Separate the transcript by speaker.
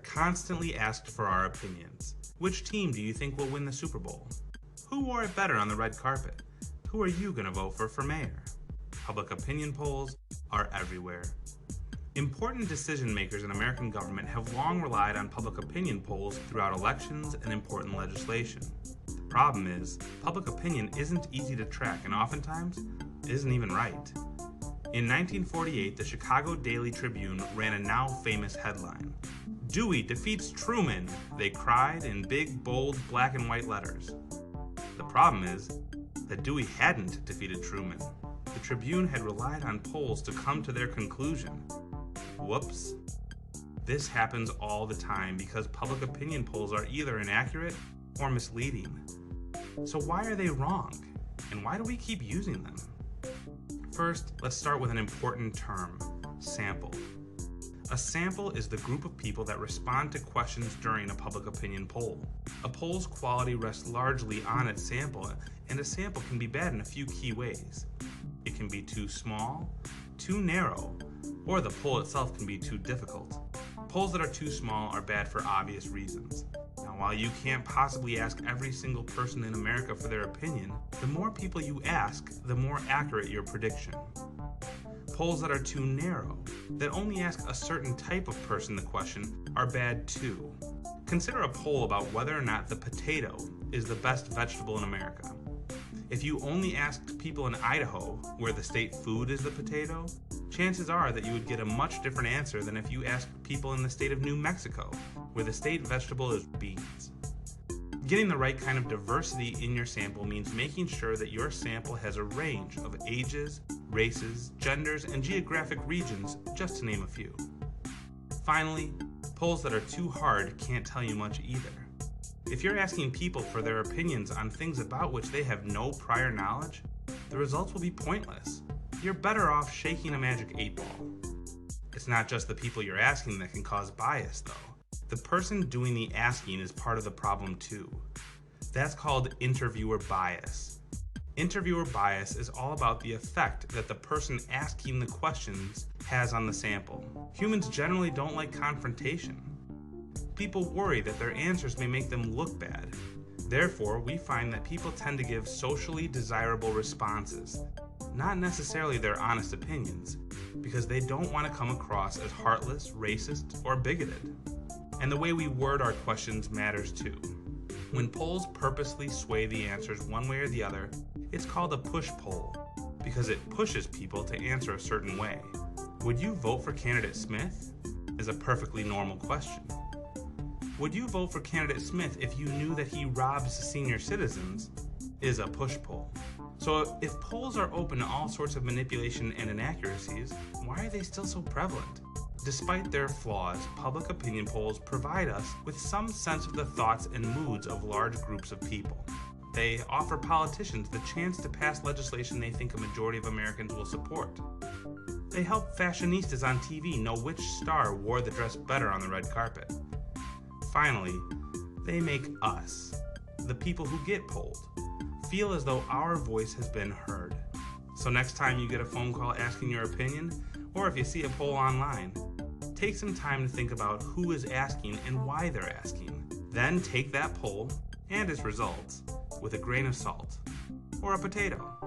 Speaker 1: constantly asked for our opinions. Which team do you think will win the Super Bowl? Who wore it better on the red carpet? Who are you going to vote for mayor? Public opinion polls are everywhere. Important decision makers in American government have long relied on public opinion polls throughout elections and important legislation. The problem is, public opinion isn't easy to track and oftentimes isn't even right. In 1948, the Chicago Daily Tribune ran a now famous headline. "Dewey defeats Truman," they cried in big, bold, black and white letters. The problem is that Dewey hadn't defeated Truman. The Tribune had relied on polls to come to their conclusion. Whoops. This happens all the time because public opinion polls are either inaccurate or misleading. So why are they wrong? And why do we keep using them? First, let's start with an important term, sample. A sample is the group of people that respond to questions during a public opinion poll. A poll's quality rests largely on its sample, and a sample can be bad in a few key ways. It can be too small, too narrow, or the poll itself can be too difficult. Polls that are too small are bad for obvious reasons. Now, while you can't possibly ask every single person in America for their opinion, the more people you ask, the more accurate your prediction. Polls that are too narrow, that only ask a certain type of person the question, are bad too. Consider a poll about whether or not the potato is the best vegetable in America. If you only asked people in Idaho, where the state food is the potato, chances are that you would get a much different answer than if you asked people in the state of New Mexico, where the state vegetable is beans. Getting the right kind of diversity in your sample means making sure that your sample has a range of ages, races, genders, and geographic regions, just to name a few. Finally, polls that are too hard can't tell you much either. If you're asking people for their opinions on things about which they have no prior knowledge, the results will be pointless. You're better off shaking a magic 8-ball. It's not just the people you're asking that can cause bias, though. The person doing the asking is part of the problem too. That's called interviewer bias. Interviewer bias is all about the effect that the person asking the questions has on the sample. Humans generally don't like confrontation. People worry that their answers may make them look bad. Therefore, we find that people tend to give socially desirable responses, not necessarily their honest opinions, because they don't want to come across as heartless, racist, or bigoted. And the way we word our questions matters too. When polls purposely sway the answers one way or the other, it's called a push poll, because it pushes people to answer a certain way. Would you vote for candidate Smith? Is a perfectly normal question. Would you vote for candidate Smith if you knew that he robs senior citizens? Is a push poll. So if polls are open to all sorts of manipulation and inaccuracies, why are they still so prevalent? Despite their flaws, public opinion polls provide us with some sense of the thoughts and moods of large groups of people. They offer politicians the chance to pass legislation they think a majority of Americans will support. They help fashionistas on TV know which star wore the dress better on the red carpet. Finally, they make us, the people who get polled, feel as though our voice has been heard. So next time you get a phone call asking your opinion, or if you see a poll online, take some time to think about who is asking and why they're asking. Then take that poll and its results with a grain of salt or a potato.